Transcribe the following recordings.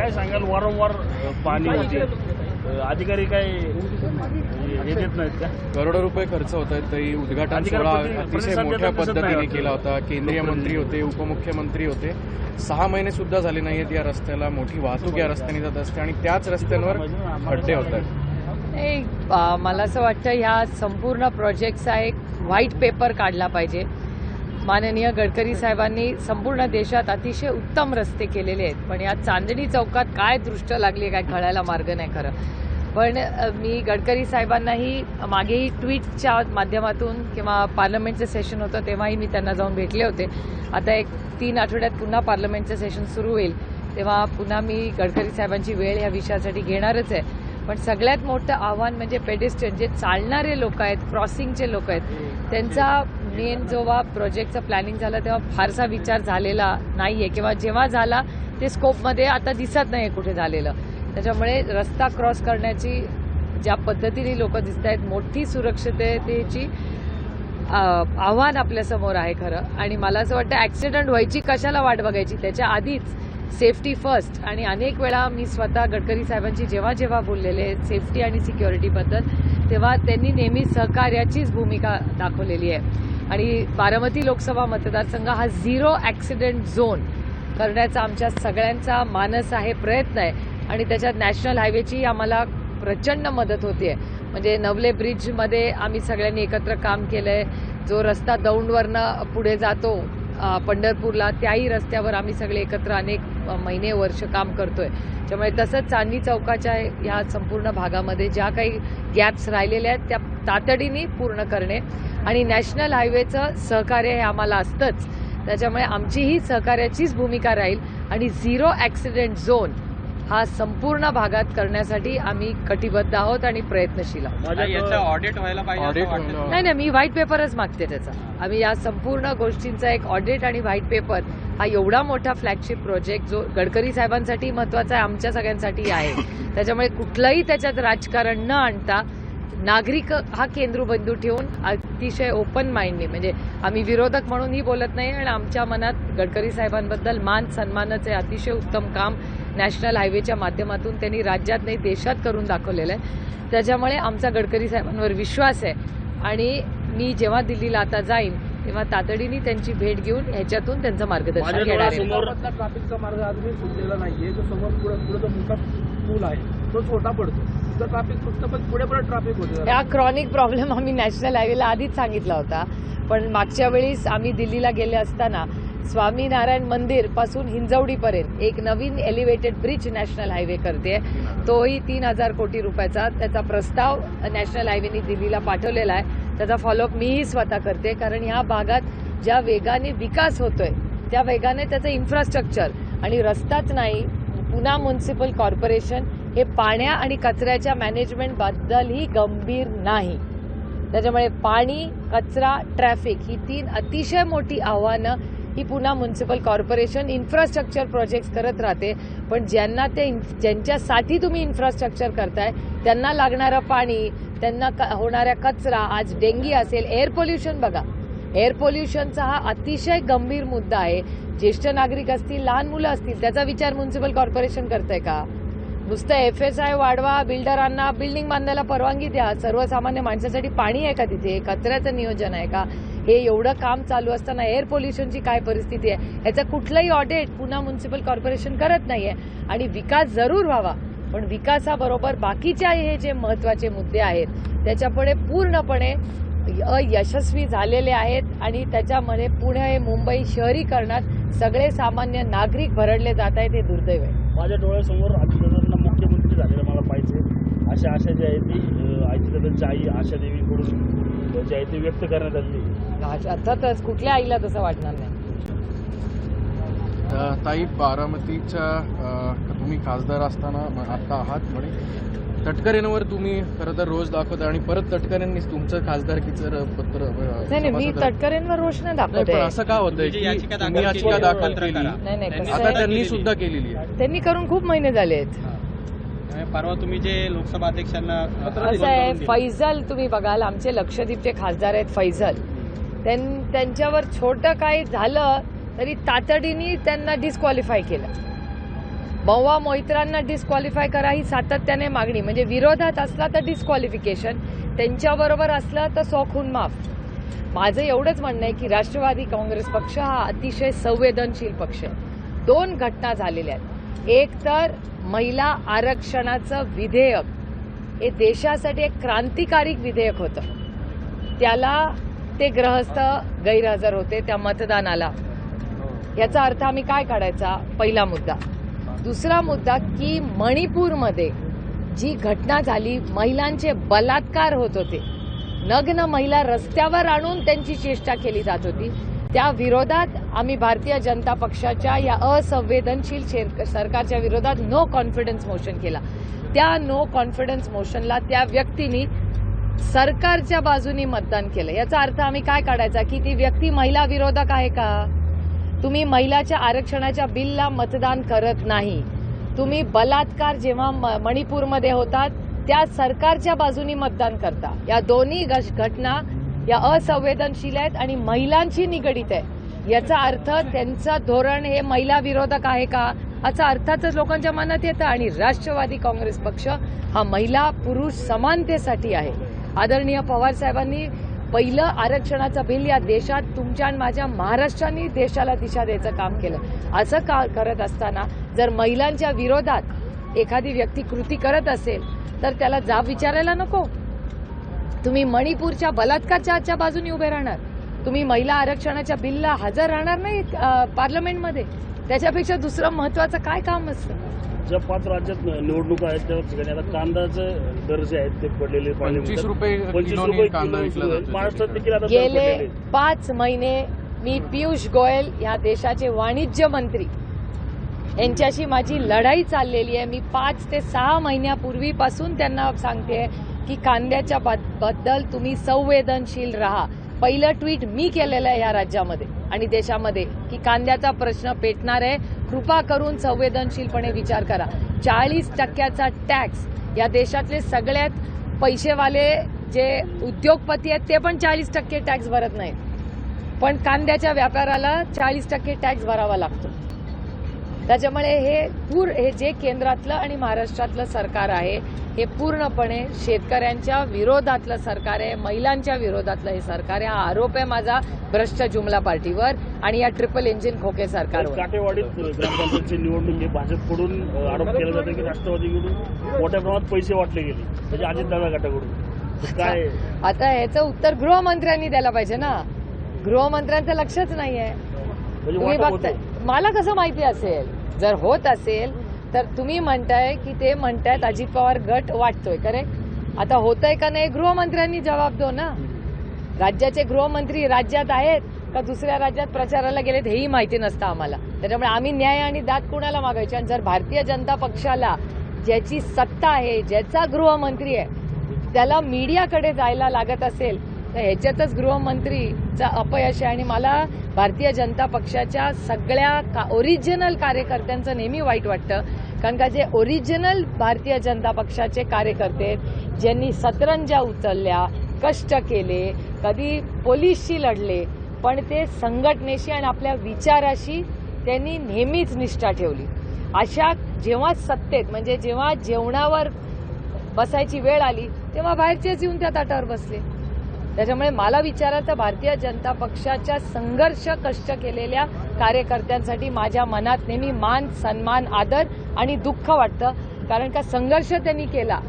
काय सांगाल, वारंवार पाणी होते, अधिकारी काय हे देत नाहीत का? करोडो रुपये खर्च होत आहेत. तरी उद्घाटन सोहळा अतिशय मोठ्या पद्धतीने केला होता. केंद्रीय मंत्री होते, उपमुख्यमंत्री होते. 6 महिने सुद्धा झाले नाहीत या रस्त्याला. मोठी वाहतूक या रस्त्याने जात असते आणि त्याच रस्त्यांवर खड्डे होत आहेत. मला असं वाटतं ह्या संपूर्ण प्रोजेक्टचा एक व्हाईट पेपर काढला पाहिजे. माननीय गडकरी साहेबांनी संपूर्ण देशात अतिशय उत्तम रस्ते केलेले आहेत, पण या चांदणी चौकात काय दृष्ट लागली काय कळायला मार्ग नाही खरं. पण मी गडकरी साहेबांनाही मागेही ट्विटच्या माध्यमातून किंवा पार्लमेंटचं सेशन होतं तेव्हाही मी त्यांना जाऊन भेटले होते. आता एक 3 आठवड्यात पुन्हा पार्लमेंटचं सेशन सुरू होईल तेव्हा पुन्हा मी गडकरी साहेबांची वेळ ह्या विषयासाठी घेणारच आहे. पण सगळ्यात मोठं आव्हान म्हणजे पेडेस्ट्रियन, जे चालणारे लोक आहेत, क्रॉसिंगचे लोक आहेत, त्यांचा मेन जेव्हा प्रोजेक्टचं प्लॅनिंग झालं तेव्हा फारसा विचार झालेला नाही आहे किंवा जेव्हा झाला ते स्कोपमध्ये आता दिसत नाही आहे कुठे झालेलं. त्याच्यामुळे रस्ता क्रॉस करण्याची ज्या पद्धतीने लोक दिसत आहेत, मोठी सुरक्षिततेची आव्हान आपल्यासमोर आहे खरं. आणि मला असं वाटतं ॲक्सिडेंट व्हायची कशाला वाट बघायची, त्याच्या आधीच सेफ्टी फर्स्ट. आणि अनेक वेळा मी स्वतः गडकरी साहेबांची जेव्हा बोललेले सेफ्टी आणि सिक्युरिटीबद्दल तेव्हा त्यांनी नेहमी सहकार्याचीच भूमिका दाखवलेली आहे. आणि बारामती लोकसभा मतदारसंघ हा 0 ॲक्सिडेंट झोन करण्याचा आमच्या सगळ्यांचा मानस आहे, प्रयत्न आहे. आणि त्याच्यात नॅशनल हायवेची आम्हाला प्रचंड मदत होते. म्हणजे नवले ब्रिजमध्ये आम्ही सगळ्यांनी एकत्र काम केलं आहे. जो रस्ता दौंडवरनं पुढे जातो पंढरपूरला, त्याही रस्त्यावर आम्ही सगळे एकत्र अनेक महिने वर्ष काम करतोय. त्यामुळे तसंच चांदणी चौकाच्या ह्या संपूर्ण भागामध्ये ज्या काही गॅप्स राहिलेल्या आहेत त्या तातडीने पूर्ण करणे आणि नॅशनल हायवेचं सहकार्य हे आम्हाला असतंच. त्याच्यामुळे आमची ही सहकार्याचीच भूमिका राहील आणि 0 ॲक्सिडेंट झोन हा संपूर्ण भागात करण्यासाठी आम्ही कटिबद्ध आहोत आणि प्रयत्नशील आहोत. याचं ऑडिट व्हायला पाहिजे. नाही, मी व्हाईट पेपरच मागते त्याचा. आम्ही या संपूर्ण गोष्टींचा एक ऑडिट आणि व्हाईट पेपर हा एवढा मोठा फ्लॅगशिप प्रोजेक्ट जो गडकरी साहेबांसाठी महत्त्वाचा आहे, आमच्या सगळ्यांसाठी आहे. त्याच्यामुळे कुठलंही त्याच्यात राजकारण न आणता नागरिक हा केंद्रबिंदू ठेवून अतिशय ओपन माइंडने, म्हणजे आम्ही विरोधक म्हणूनही बोलत नाही आणि आमच्या मनात गडकरी साहेबांबद्दल मान सन्मानाचं आहे. अतिशय उत्तम काम नॅशनल हायवेच्या माध्यमातून त्यांनी राज्यात नाही देशात करून दाखवलेलं आहे. त्याच्यामुळे आमचा गडकरी साहेबांवर विश्वास आहे आणि मी जेव्हा दिल्लीला आता जाईन तेव्हा तातडीने त्यांची भेट घेऊन ह्याच्यातून त्यांचं मार्गदर्शन घेणार आहे. ट्रॅफिकचा मार्ग अजूनही सुटलेला नाहीये. जो समोर पुढे जो मोठा पूल आहे तो छोटा पडतो, तिथं ट्रॅफिक फक्त पण पुढे ट्रॅफिक होते. हा क्रॉनिक प्रॉब्लेम आम्ही नॅशनल हायवेला आधीच सांगितला होता. पण मागच्या वेळीस आम्ही दिल्लीला गेले असताना स्वामीनारायण मंदिर पासून हिंजवडीपर्यंत एक नवीन एलिव्हेटेड ब्रिज नॅशनल हायवे करते. तोही 3000 कोटी रुपयाचा त्याचा प्रस्ताव नॅशनल हायवेने दिल्लीला पाठवलेला आहे. त्याचा फॉलोअप मीही स्वतः करते, कारण ह्या भागात ज्या वेगाने विकास होतोय त्या वेगाने त्याचं इन्फ्रास्ट्रक्चर आणि रस्ताच नाही, पुणे म्युनिसिपल कॉर्पोरेशन हे पाण्या आणि कचऱ्याच्या मॅनेजमेंटबद्दलही गंभीर नाही. त्याच्यामुळे पाणी, कचरा, ट्रॅफिक ही 3 अतिशय मोठी आव्हानं ही Pune municipal corporation infrastructure projects करत राहते. पण ज्यांच्यासाठी तुम्ही इन्फ्रास्ट्रक्चर करताय त्यांना लागणारं पाणी, त्यांना होणाऱ्या कचरा, आज डेंगी असेल, एअर पोल्युशन बघा. एअर पोल्युशनचा हा अतिशय गंभीर मुद्दा आहे. ज्येष्ठ नागरिक असतील, लहान मुलं असतील, त्याचा विचार म्युनिसिपल कॉर्पोरेशन करतंय का? नुसतं FSI वाढवा, बिल्डरांना बिल्डिंग बांधायला परवानगी द्या, सर्वसामान्य माणसासाठी पाणी आहे का तिथे, कचऱ्याचं नियोजन आहे का? हे एवढं काम चालू असताना एअर पोल्युशनची काय परिस्थिती आहे ह्याचं कुठलंही ऑडिट पुणे म्युनिसिपल कॉर्पोरेशन करत नाहीये. आणि विकास जरूर व्हावा, पण विकासाबरोबर बाकीचे हे जे महत्त्वाचे मुद्दे आहेत त्याच्यापुढे पूर्णपणे अयशस्वी झालेले आहेत आणि त्याच्यामध्ये पुणे, मुंबई शहरीकरणात सगळे सामान्य नागरिक भरडले जात आहेत. हे दुर्दैव आहे. माझ्या डोळ्यासमोर अजितदादांना मुख्यमंत्री झालेलं मला पाहिजे अशी आशा जी आहे ती अजितदादांची आई आशादेवींकडून जी आहे ती व्यक्त करण्यात आली. अर्थातच कुठल्या आईला तसं वाटणार नाही. ताई, बारामतीच्या तुम्ही खासदार असताना आता आहात म्हणे तटकरेंवर तुम्ही खरं तर रोज दाखवता आणि परत तटकरेंनीच तुमचं खासदारकीचं पत्र. नाही, मी तटकरेंवर रोष नाही दाखवते. असं का होतंय की तुम्ही याचिका दाखल केली, आता त्यांनी सुद्धा केलेली आहे. त्यांनी करून खूप महिने झाले आहेत. परवा तुम्ही जे लोकसभा अध्यक्षांना असं आहे, फैजल तुम्ही बघाल, आमचे लक्षद्वीपचे खासदार आहेत फैजल, त्यांच्यावर छोटं काही झालं तरी तातडीने त्यांना डिस्क्वालिफाय केलं. महुआ मोहित्रांना डिस्क्वालिफाय करा ही सातत्याने मागणी, म्हणजे विरोधात असला तर डिस्क्वालिफिकेशन, त्यांच्याबरोबर असलं तर सौखून माफ. माझं एवढंच म्हणणं आहे की राष्ट्रवादी काँग्रेस पक्ष हा अतिशय संवेदनशील पक्ष आहे. 2 घटना झालेल्या आहेत. एक तर महिला आरक्षणाचं विधेयक हे देशासाठी एक क्रांतिकारी विधेयक होतं, त्याला ते ग्रहस्थ गैरहजर होते त्या मतदानाला. याचा अर्थ आम्ही काय काढायचा, पहिला मुद्दा. दुसरा मुद्दा की मणिपूरमध्ये जी घटना झाली, महिलांचे बलात्कार होत होते, नग्न महिला रस्त्यावर आणून त्यांची चेष्टा केली जात होती, त्या विरोधात आम्ही भारतीय जनता पक्षाच्या या असंवेदनशील सरकारच्या विरोधात नो कॉन्फिडन्स मोशन केला. त्या नो कॉन्फिडन्स मोशनला त्या व्यक्तीने सरकारच्या बाजूनी मतदान केलं. याचा अर्थ आम्ही काय काढायचा की ती व्यक्ती महिला विरोधक आहे का? तुम्ही महिलाच्या आरक्षणाच्या बिलला मतदान करत नाही. तुम्ही बलात्कार जेव्हा मणिपूरमध्ये होतात त्या सरकारच्या बाजूनी मतदान करता. या दोन्ही घटना या असंवेदनशील आहेत आणि महिलांशी निगडीत आहे. याचा अर्थ त्यांचं धोरण हे महिला विरोधक आहे का, असा अर्थातच लोकांच्या मनात येतं. आणि राष्ट्रवादी काँग्रेस पक्ष हा महिला पुरुष समानतेसाठी आहे. आदरणीय पवार साहेबांनी पहिलं आरक्षणाचं बिल या देशात तुमच्या आणि माझ्या महाराष्ट्राने देशाला दिशा द्यायचं काम केलं. असं करत असताना जर महिलांच्या विरोधात एखादी व्यक्ती कृती करत असेल तर त्याला जाब विचारायला नको. तुम्ही मणिपूरच्या बलात्कारच्या बाजूने उभे राहणार, तुम्ही महिला आरक्षणाच्या बिलला हजर राहणार नाही पार्लमेंटमध्ये. त्याच्यापेक्षा दुसरं महत्वाचं काय काम असतं? ज्या 5 राज्यात निवडणुका आहेत त्या ठिकाणी आता कांद्याचे दर जे आहेत ते पडलेले 25 रुपये कांदा विकला जातो. महाराष्ट्रात देखील आता दर गेले पडलेले. 5 महिने मी पियुष गोयल या देशाचे वाणिज्य मंत्री यांच्याशी माझी लढाई चाललेली आहे. मी 5 ते 6 महिन्यापूर्वीपासून त्यांना सांगते की कांद्याच्या बद्दल तुम्ही संवेदनशील राहा. पहिलं ट्विट मी केलेलं आहे या राज्यामध्ये आणि देशामध्ये की कांद्याचा प्रश्न पेटणार आहे, कृपा करून संवेदनशीलपणे विचार करा. 40% टॅक्स या देशातले सगळ्यात पैसेवाले जे उद्योगपती आहेत ते पण 40% टॅक्स भरत नाहीत, पण कांद्याच्या व्यापाराला 40% टॅक्स भरावा लागतो. त्याच्यामुळे हे जे केंद्रातलं आणि महाराष्ट्रातलं सरकार आहे हे पूर्णपणे शेतकऱ्यांच्या विरोधातलं सरकार आहे, महिलांच्या विरोधातलं हे सरकार आहे. हा आरोप आहे माझा भ्रष्ट जुमला पार्टीवर आणि या ट्रिपल इंजिन खोके सरकारवर. काटेवाडीत ग्रामपंचायतची निवडणूक ही भाजपकडून आरोप केला जातो की राष्ट्रवादीकडून मोठ्या प्रमाणात पैसे वाटले गेले, म्हणजे अजितदादा गटाकडून. काय आता ह्याचं उत्तर गृहमंत्र्यांनी द्यायला पाहिजे ना. गृहमंत्र्यांचं लक्षच नाहीये. तुम्ही बघताय, मला कसं माहिती असेल? जर होत असेल तर तुम्ही म्हणताय की ते म्हणतायत अजित पवार गट वाटतोय, करेक्ट. आता होतंय का नाही गृहमंत्र्यांनी जबाब दो ना. राज्याचे गृहमंत्री राज्यात आहेत का दुसऱ्या राज्यात प्रचाराला गेलेत हेही माहिती नसतं आम्हाला. त्याच्यामुळे आम्ही न्याय आणि दाद कुणाला मागायचे? आणि जर भारतीय जनता पक्षाला ज्याची सत्ता आहे, ज्याचा गृहमंत्री आहे, त्याला मीडियाकडे जायला लागत असेल तर ह्याच्यातच गृहमंत्रीचं अपयश आहे. आणि मला भारतीय जनता पक्षाच्या सगळ्या ओरिजिनल कार्यकर्त्यांचं नेहमी वाईट वाटतं, कारण का जे ओरिजिनल भारतीय जनता पक्षाचे कार्यकर्ते ज्यांनी सतरंजा उचलल्या, कष्ट केले, कधी पोलीसशी लढले, पण ते संघटनेशी आणि आपल्या विचाराशी त्यांनी नेहमीच निष्ठा ठेवली. अशा जेव्हा सत्तेत म्हणजे जेव्हा जेवणावर बसायची वेळ आली तेव्हा बाहेरचेच येऊन त्या ताटावर बसले. त्याच्यामुळे मला विचारायचं, भारतीय जनता पक्षाच्या संघर्ष कष्ट केलेल्या कार्यकर्त्यांसाठी माझ्या मनात नेहमी मान, सन्मान, आदर आणि दुःख वाटतं, कारण का संघर्ष त्यांनी केला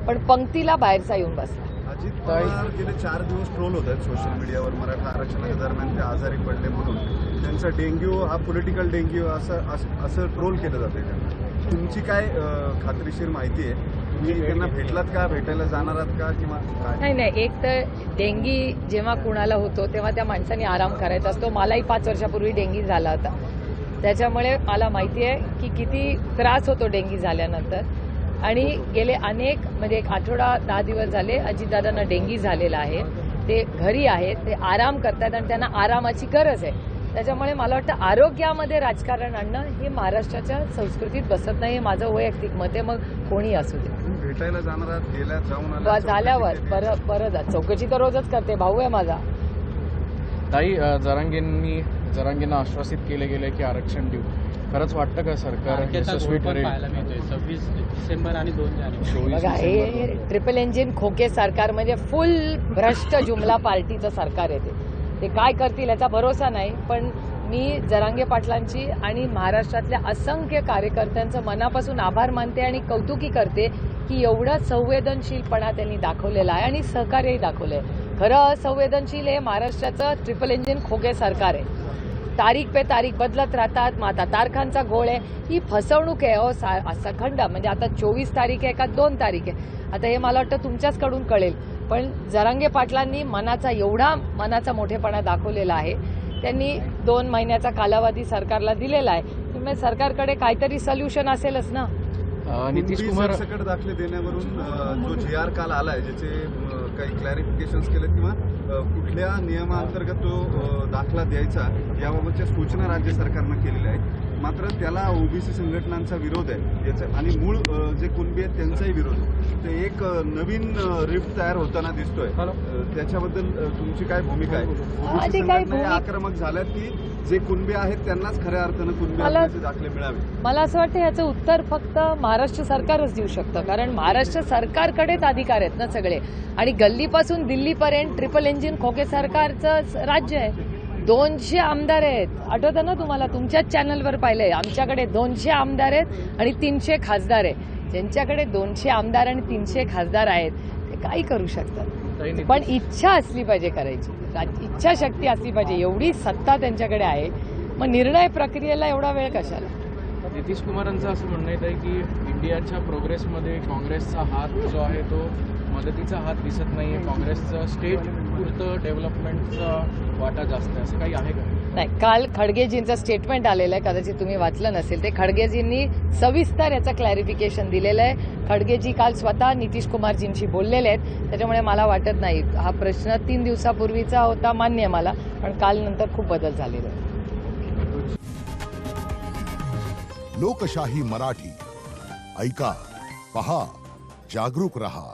पण पंक्तीला बाहेरचा येऊन बसला. अजित पवार गेले 4 दिवस ट्रोल होत आहेत सोशल मीडियावर. मराठा आरक्षणाच्या दरम्यान ते आजारी पडले म्हणून त्यांचा डेंग्यू हा पॉलिटिकल डेंग्यू असं ट्रोल केलं जाते त्यांना. तुमची काय खात्रीशीर माहिती आहे? तुम्ही त्यांना भेटलात का, भेटायला जाणार आहात का किंवा काय? नाही, एक तर डेंगी जेव्हा कुणाला होतो तेव्हा त्या माणसाने आराम करायचा असतो. मलाही 5 वर्षापूर्वी डेंगी झाला होता, त्याच्यामुळे मला माहिती आहे की किती त्रास होतो डेंगी झाल्यानंतर. आणि गेले अनेक म्हणजे 1 आठवडा 10 दिवस झाले अजितदादांना डेंगी झालेला आहे. ते घरी आहेत, ते आराम करतात आणि त्यांना आरामाची गरज आहे. त्याच्यामुळे मला वाटतं आरोग्यामध्ये राजकारण आणणं हे महाराष्ट्राच्या संस्कृतीत बसत नाही, हे माझं वैयक्तिक मत आहे. मग कोणी असू दे. भेटायला जाणार आहात? गेल्या जाऊन आला झाल्यावर बरं चौकशी तर रोजच करते, भाऊ आहे माझा. ताई, जरांगेंना आश्वासित केले गेले की आरक्षण देऊ, खरंच वाटतं का सरकार तारखेचा यशस्वी घोळ पण ठरेल? पाहायला मिळतोय 26 डिसेंबर आणि 2 जानेवारी 24 बघा डिसेंबरला. हे ट्रिपल इंजिन खोके सरकार म्हणजे फुल भ्रष्ट जुमला पार्टीचं सरकार आहे ते काय करतील याचा भरोसा नाही. पण मी जरांगे पाटलांची आणि महाराष्ट्रातल्या असंख्य कार्यकर्त्यांचं मनापासून आभार मानते आणि कौतुकी करते की एवढा संवेदनशीलपणा त्यांनी दाखवलेला आहे आणि सहकार्यही दाखवलं आहे. खरं असंवेदनशील हे महाराष्ट्राचं ट्रिपल इंजिन खोके सरकार आहे. तारीख पे तारीख बदलत राहतात. मग आता तारखांचा घोळ आहे. ही फसवणूक आहे हो सखंड. म्हणजे आता 24 तारीख आहे का 2 तारीख आहे आता हे मला वाटतं तुमच्याचकडून कळेल. पण जरांगे पाटलांनी मनाचा मोठेपणा दाखवलेला आहे. त्यांनी 2 महिन्याचा कालावधी सरकारला दिलेला आहे. तुम्ही सरकारकडे काहीतरी सोल्युशन असेलच ना. नितीश कुणबी कुमार सरसकट दाखले देण्यावरून जो GR काल आलाय ज्याचे काही क्लॅरिफिकेशन्स केले किंवा कुठल्या नियमाअंतर्गत तो दाखला द्यायचा याबाबतच्या सूचना राज्य सरकारनं केलेल्या आहेत. मात्र त्याला ओबीसी संघटनांचा विरोध आहे याचं आणि मूळ जे कुणबी आहेत त्यांचाही विरोध आहे. ते एक नवीन रिफ्ट तयार होताना दिसतोय. त्याच्याबद्दल तुमची काय भूमिका आहे? ओबीसी संघटना आक्रमक झाल्यात की जे कुणबी आहेत त्यांनाच खऱ्या अर्थानं कुणबी असल्याचे दाखले मिळावे? मला असं वाटतं याचं उत्तर फक्त महाराष्ट्र सरकारच देऊ शकतं. कारण महाराष्ट्र सरकारकडेच अधिकार आहेत ना सगळे. आणि गल्लीपासून दिल्लीपर्यंत ट्रिपल इंजिन खोके सरकारचं राज्य आहे. 200 आमदार आहेत. आठवतं ना तुम्हाला? तुमच्याच चॅनलवर पाहिलंय. आमच्याकडे 200 आमदार आहेत आणि 300 खासदार आहेत. ज्यांच्याकडे 200 आमदार आणि 300 खासदार आहेत ते काही करू शकतात. पण इच्छा असली पाहिजे करायची. इच्छाशक्ती असली पाहिजे. एवढी सत्ता त्यांच्याकडे आहे. मग निर्णय प्रक्रियेला एवढा वेळ कशाला? नितीश कुमारांचं असं म्हणणं येत आहे की इंडियाच्या प्रोग्रेसमध्ये काँग्रेसचा हात जो आहे तो मदतीचा हात दिसत नाहीये. काँग्रेसचं स्टेट पुरतं डेव्हलपमेंटचा वाटा जास्त आहे. असं काही आहे का? नाही. काल खडगेजींचं स्टेटमेंट आलेलं आहे. कदाचित तुम्ही वाचलं नसेल. ते खडगेजींनी सविस्तर याचं क्लॅरिफिकेशन दिलेलं आहे. खडगेजी काल स्वतः नितीश कुमारजींशी बोललेले आहेत. त्याच्यामुळे मला वाटत नाही हा प्रश्न 3 दिवसापूर्वीचा होता मान्य आहे मला. पण काल नंतर खूप बदल झालेला आहे. लोकशाही मराठी ऐका, पहा, जागरूक रहा.